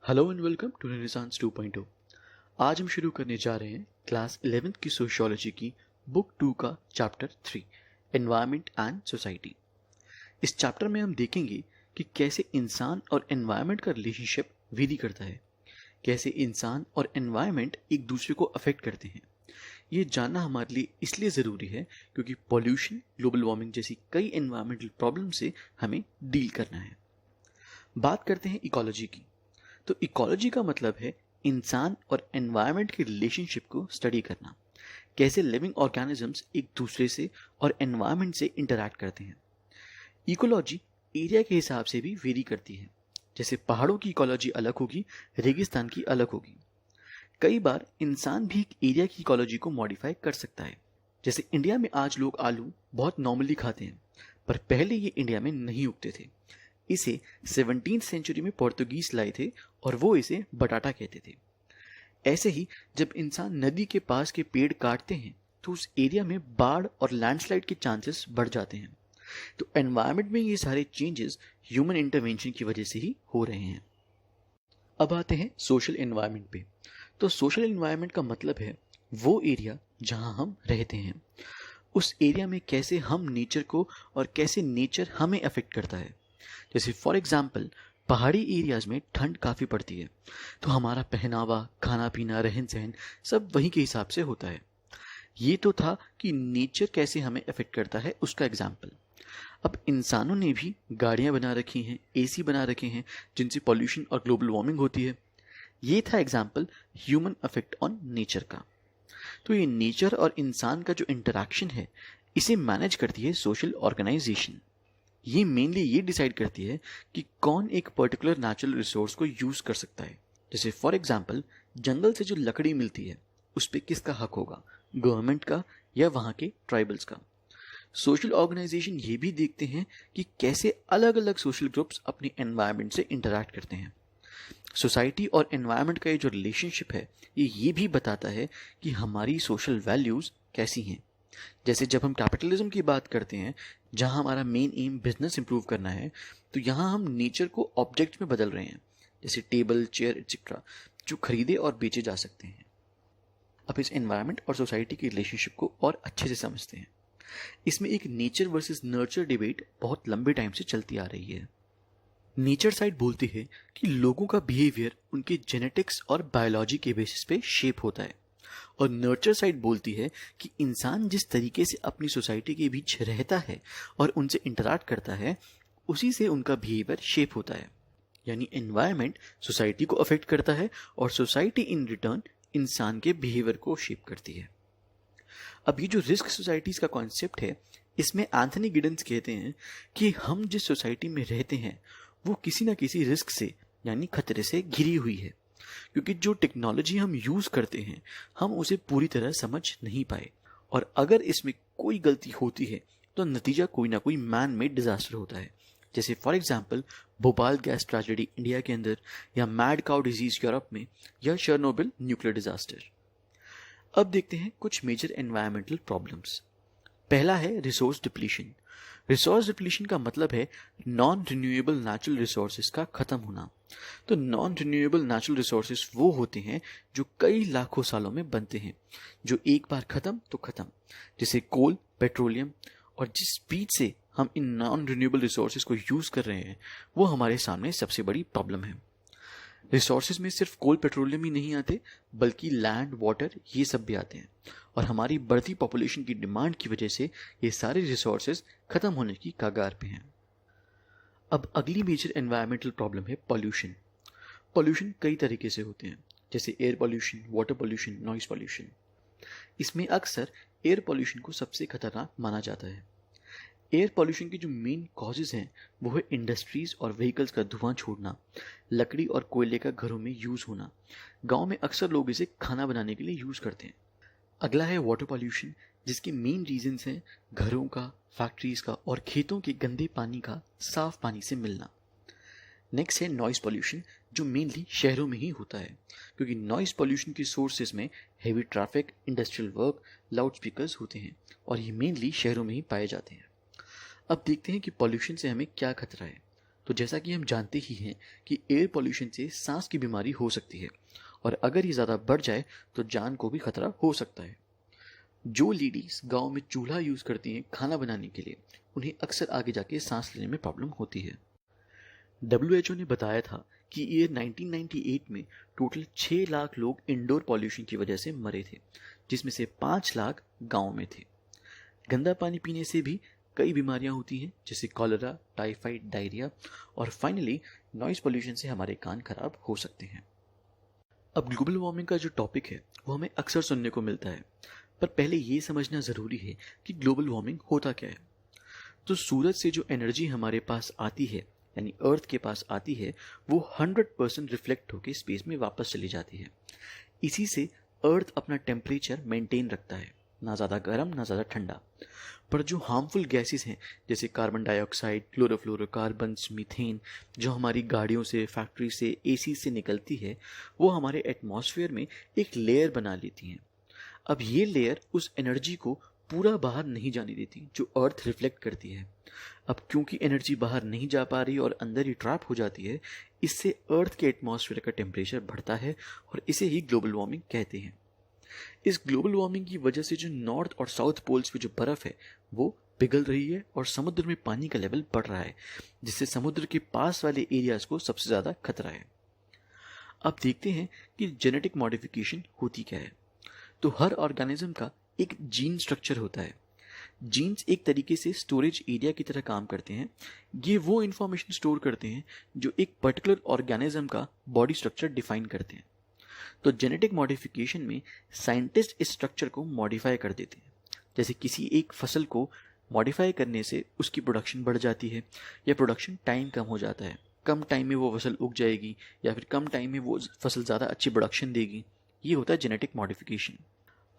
Hello and welcome to renaissance 2.0। आज हम शुरू करने जा रहे हैं क्लास 11th की सोशियोलॉजी की बुक 2 का चैप्टर 3 एनवायरनमेंट एंड सोसाइटी। इस चैप्टर में हम देखेंगे कि कैसे इंसान और एनवायरनमेंट का रिलेशनशिप वेरी करता है, कैसे इंसान और एनवायरनमेंट एक दूसरे को अफेक्ट करते हैं। ये जानना हमारे लिए इसलिए ज़रूरी है क्योंकि पॉल्यूशन, ग्लोबल वार्मिंग जैसी कई एनवायरमेंटल प्रॉब्लम से हमें डील करना है। बात करते हैं इकोलॉजी की। तो इकोलॉजी का मतलब है इंसान और एनवायरनमेंट के रिलेशनशिप को स्टडी करना, कैसे लिविंग ऑर्गेनिजम्स एक दूसरे से और एनवायरनमेंट से इंटरैक्ट करते हैं। इकोलॉजी एरिया के हिसाब से भी वेरी करती है, जैसे पहाड़ों की इकोलॉजी अलग होगी, रेगिस्तान की अलग होगी। कई बार इंसान भी एक एरिया की इकोलॉजी को मॉडिफाई कर सकता है। जैसे इंडिया में आज लोग आलू बहुत नॉर्मली खाते हैं, पर पहले ये इंडिया में नहीं उगते थे। इसे 17th सेंचुरी में पोर्तुगीज लाए थे और वो इसे बटाटा कहते थे। ऐसे ही जब इंसान नदी के पास के पेड़ काटते हैं तो उस एरिया में बाढ़ और लैंडस्लाइड के चांसेस बढ़ जाते हैं। तो एनवायरनमेंट में ये सारे चेंजेस ह्यूमन इंटरवेंशन की वजह से ही हो रहे हैं। अब आते हैं सोशल एनवायरनमेंट पे। तो सोशल एनवायरनमेंट का मतलब है वो एरिया जहां हम रहते हैं, उस एरिया में कैसे हम नेचर को और कैसे नेचर हमें अफेक्ट करता है। जैसे फॉर एग्जाम्पल पहाड़ी एरियाज में ठंड काफ़ी पड़ती है, तो हमारा पहनावा, खाना पीना, रहन सहन सब वहीं के हिसाब से होता है। ये तो था कि नेचर कैसे हमें अफेक्ट करता है उसका एग्जाम्पल। अब इंसानों ने भी गाड़ियाँ बना रखी हैं, एसी बना रखे हैं, जिनसे पॉल्यूशन और ग्लोबल वार्मिंग होती है। ये था example human affect on nature का। तो ये नेचर और इंसान का जो इंटरेक्शन है, इसे मैनेज करती है सोशल ऑर्गेनाइजेशन। ये मेनली ये डिसाइड करती है कि कौन एक पर्टिकुलर नेचुरल रिसोर्स को यूज कर सकता है। जैसे फॉर एग्जांपल जंगल से जो लकड़ी मिलती है उस पर किसका हक होगा, गवर्नमेंट का या वहाँ के ट्राइबल्स का। सोशल ऑर्गेनाइजेशन ये भी देखते हैं कि कैसे अलग अलग सोशल ग्रुप्स अपने एनवायरनमेंट से इंटरैक्ट करते हैं। सोसाइटी और एनवायरनमेंट का ये जो रिलेशनशिप है ये भी बताता है कि हमारी सोशल वैल्यूज़ कैसी हैं। जैसे जब हम कैपिटलिज्म की बात करते हैं, जहां हमारा मेन एम बिजनेस इंप्रूव करना है, तो यहाँ हम नेचर को ऑब्जेक्ट में बदल रहे हैं, जैसे टेबल, चेयर एक्सेट्रा, जो खरीदे और बेचे जा सकते हैं। अब इस एनवायरनमेंट और सोसाइटी की रिलेशनशिप को और अच्छे से समझते हैं। इसमें एक नेचर वर्सेस नर्चर डिबेट बहुत लंबे टाइम से चलती आ रही है। नेचर साइड बोलती है कि लोगों का बिहेवियर उनके जेनेटिक्स और बायोलॉजी के बेसिस पे शेप होता है, और नर्चर साइड बोलती है कि इंसान जिस तरीके से अपनी सोसाइटी के बीच रहता है और उनसे इंटरैक्ट करता है, उसी से उनका बिहेवियर शेप होता है। यानी एनवायरनमेंट सोसाइटी को अफेक्ट करता है और सोसाइटी इन रिटर्न इंसान के बिहेवियर को शेप करती है। अब ये जो रिस्क सोसाइटीज का कॉन्सेप्ट है, इसमें एंथनी गिडन्स कहते हैं कि हम जिस सोसाइटी में रहते हैं वो किसी ना किसी रिस्क से यानी खतरे से घिरी हुई है, क्योंकि जो टेक्नोलॉजी हम यूज़ करते हैं हम उसे पूरी तरह समझ नहीं पाए, और अगर इसमें कोई गलती होती है तो नतीजा कोई ना कोई मैन मेड डिजास्टर होता है। जैसे for example Bhopal gas tragedy India के अंदर, या मैड काउ डिजीज यूरोप में, या शर्नोबिल न्यूक्लियर डिजास्टर। अब देखते हैं कुछ मेजर एनवायरमेंटल प्रॉब्लम्स। पहला है रिसोर्स डिप्लीशन। रिसोर्स डिप्लीशन का मतलब है नॉन रिन्यूएबल नेचुरल रिसोर्सेज का खत्म होना। तो नॉन रिन्यूएबल नेचुरल रिसोर्सेज वो होते हैं जो कई लाखों सालों में बनते हैं, जो एक बार खत्म तो खत्म, जैसे कोल, पेट्रोलियम। और जिस स्पीड से हम इन नॉन रिन्यूएबल रिसोर्सेज को यूज कर रहे हैं वो हमारे सामने सबसे बड़ी प्रॉब्लम है। रिसोर्सेज में सिर्फ कोल, पेट्रोलियम ही नहीं आते, बल्कि लैंड, वाटर, ये सब भी आते हैं, और हमारी बढ़ती पॉपुलेशन की डिमांड की वजह से ये सारे रिसोर्सेज खत्म होने की कगार पे हैं। अब अगली मेजर एनवायरमेंटल प्रॉब्लम है पॉल्यूशन। पॉल्यूशन कई तरीके से होते हैं, जैसे air pollution, water pollution, noise pollution. इसमें अक्सर एयर पॉल्यूशन को सबसे खतरनाक माना जाता है। एयर पॉल्यूशन के जो मेन कॉजेज हैं वो है इंडस्ट्रीज और व्हीकल्स का धुआं छोड़ना, लकड़ी और कोयले का घरों में यूज़ होना। गांव में अक्सर लोग इसे खाना बनाने के लिए यूज़ करते हैं। अगला है वाटर पॉल्यूशन, जिसके मेन रीजंस हैं घरों का, फैक्ट्रीज का और खेतों के गंदे पानी का साफ पानी से मिलना। नेक्स्ट है नॉइस पॉल्यूशन, जो मेनली शहरों में ही होता है, क्योंकि नॉइस पॉल्यूशन के सोर्सेज में heavy traffic, industrial work, loud speakers होते हैं, और ये मेनली शहरों में ही पाए जाते हैं। अब देखते हैं कि पॉल्यूशन से हमें क्या खतरा है। तो जैसा कि हम जानते ही हैं कि एयर पॉल्यूशन से सांस की बीमारी हो सकती है और अगर ये ज़्यादा बढ़ जाए तो जान को भी खतरा हो सकता है। जो लेडीज गांव में चूल्हा यूज़ करती हैं खाना बनाने के लिए, उन्हें अक्सर आगे जाके सांस लेने में प्रॉब्लम होती है। WHO ने बताया था कि ईयर 1998 में टोटल 6 लाख लोग इंडोर पॉल्यूशन की वजह से मरे थे, जिसमें से 5 लाख गांव में थे। गंदा पानी पीने से भी कई बीमारियां होती हैं, जैसे कॉलरा, टाइफाइड, डायरिया और फाइनली नॉइज पॉल्यूशन से हमारे कान खराब हो सकते हैं। अब ग्लोबल वार्मिंग का जो टॉपिक है वो हमें अक्सर सुनने को मिलता है, पर पहले ये समझना ज़रूरी है कि ग्लोबल वार्मिंग होता क्या है। तो सूरज से जो एनर्जी हमारे पास आती है, यानी अर्थ के पास आती है, वो 100% रिफ्लेक्ट होकर स्पेस में वापस चली जाती है। इसी से अर्थ अपना टेम्परेचर मेंटेन रखता है, ना ज़्यादा गर्म ना ज़्यादा ठंडा। पर जो हार्मफुल गैसेस हैं जैसे कार्बन डाइऑक्साइड, क्लोरोफ्लोरोकार्बन्स, मीथेन, जो हमारी गाड़ियों से, फैक्ट्री से, एसी से निकलती है, वो हमारे एटमॉस्फेयर में एक लेयर बना लेती हैं। अब ये लेयर उस एनर्जी को पूरा बाहर नहीं जाने देती जो अर्थ रिफ्लेक्ट करती है। अब क्योंकि एनर्जी बाहर नहीं जा पा रही और अंदर ही ट्रैप हो जाती है, इससे अर्थ के एटमॉस्फेयर का टेम्परेचर बढ़ता है और इसे ही ग्लोबल वार्मिंग कहते हैं। इस ग्लोबल वार्मिंग की वजह से जो नॉर्थ और साउथ पोल्स पे जो बर्फ है वो पिघल रही है और समुद्र में पानी का लेवल बढ़ रहा है, जिससे समुद्र के पास वाले एरियाज को सबसे ज़्यादा खतरा है। अब देखते हैं कि जेनेटिक मॉडिफिकेशन होती क्या है। तो हर ऑर्गेनिज्म का एक जीन स्ट्रक्चर होता है। जीन्स एक तरीके से स्टोरेज एरिया की तरह काम करते हैं। ये वो इंफॉर्मेशन स्टोर करते हैं जो एक पर्टिकुलर ऑर्गेनिज्म का बॉडी स्ट्रक्चर डिफाइन करते हैं। तो जेनेटिक मॉडिफिकेशन में साइंटिस्ट इस स्ट्रक्चर को मॉडिफाई कर देते हैं। जैसे किसी एक फसल को मॉडिफाई करने से उसकी प्रोडक्शन बढ़ जाती है या प्रोडक्शन टाइम कम हो जाता है, कम टाइम में वो फसल उग जाएगी या फिर कम टाइम में वो फसल ज़्यादा अच्छी प्रोडक्शन देगी। ये होता है जेनेटिक मॉडिफिकेशन।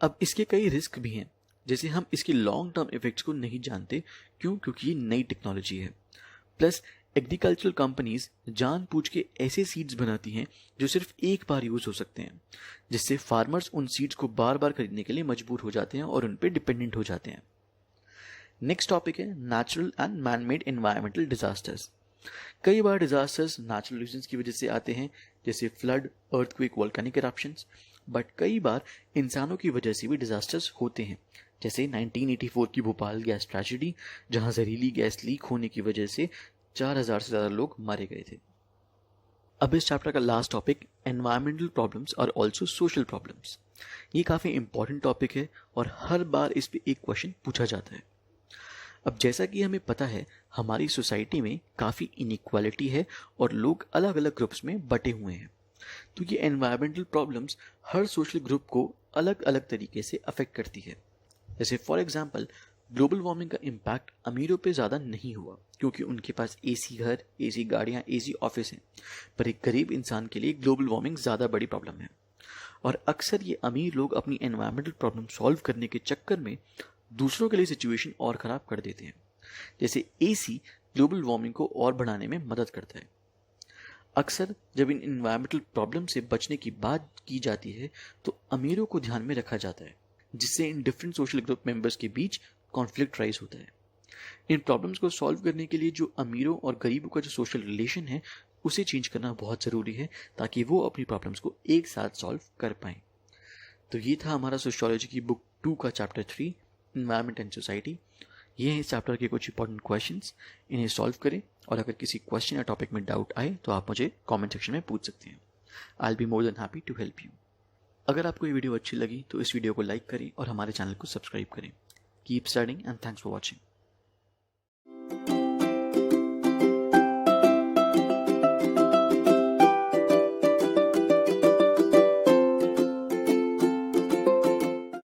अब इसके कई रिस्क भी हैं, जैसे हम इसके लॉन्ग टर्म इफेक्ट्स को नहीं जानते। क्योंकि ये नई टेक्नोलॉजी है। प्लस एग्रीकल्चरल कंपनीज जानबूझ के ऐसे सीड्स बनाती हैं जो सिर्फ एक बार यूज हो सकते हैं, जिससे फार्मर्स उन सीड्स को बार बार खरीदने के लिए मजबूर हो जाते हैं और उन पर डिपेंडेंट हो जाते हैं। नेक्स्ट टॉपिक है natural and man made environmental disasters. कई बार डिजास्टर्स नेचुरल रीजंस की वजह से आते हैं, जैसे flood, earthquake, volcanic eruptions. But कई बार इंसानों की वजह से भी डिजास्टर्स होते हैं, जैसे 1984 की भोपाल गैस ट्रेजेडी, जहां जहरीली गैस लीक होने की वजह से 4000 से ज़्यादा लोग मारे गए थे। अब इस चैप्टर का लास्ट टॉपिक एनवायरमेंटल प्रॉब्लम्स और ऑल्सो सोशल प्रॉब्लम्स। ये काफ़ी इंपॉर्टेंट टॉपिक है और हर बार इस पे एक क्वेश्चन पूछा जाता है। अब जैसा कि हमें पता है, हमारी सोसाइटी में काफ़ी इनइक्वालिटी है और लोग अलग अलग ग्रुप्स में बटे हुए हैं। तो ये एनवायरमेंटल प्रॉब्लम्स हर सोशल ग्रुप को अलग अलग तरीके से अफेक्ट करती है। जैसे फॉर एग्जांपल, ग्लोबल वार्मिंग का इम्पैक्ट अमीरों पे ज़्यादा नहीं हुआ क्योंकि उनके पास एसी घर, एसी गाड़ियाँ, एसी ऑफिस हैं। पर एक गरीब इंसान के लिए ग्लोबल वार्मिंग ज़्यादा बड़ी प्रॉब्लम है और अक्सर ये अमीर लोग अपनी एनवायरमेंटल प्रॉब्लम सॉल्व करने के चक्कर में दूसरों के लिए सिचुएशन और ख़राब कर देते हैं। जैसे एसी ग्लोबल वार्मिंग को और बढ़ाने में मदद करता है। अक्सर जब इन एनवायरमेंटल प्रॉब्लम से बचने की बात की जाती है तो अमीरों को ध्यान में रखा जाता है, जिससे in different social group members के बीच कॉन्फ्लिक्ट राइज होता है। इन प्रॉब्लम्स को सॉल्व करने के लिए जो अमीरों और गरीबों का जो सोशल रिलेशन है उसे चेंज करना बहुत ज़रूरी है, ताकि वो अपनी प्रॉब्लम्स को एक साथ सॉल्व कर पाएँ। तो ये था हमारा सोशियोलॉजी की बुक 2 का चैप्टर 3, एनवायरनमेंट एंड सोसाइटी। ये है इस चैप्टर के कुछ इंपॉर्टेंट क्वेश्चंस, इन्हें सॉल्व करें और अगर किसी क्वेश्चन या टॉपिक में डाउट आए तो आप मुझे कमेंट सेक्शन में पूछ सकते हैं। I will be more than happy to help you. अगर आपको ये वीडियो अच्छी लगी तो इस वीडियो को लाइक करें और हमारे चैनल को सब्सक्राइब करें। Keep studying and thanks for watching.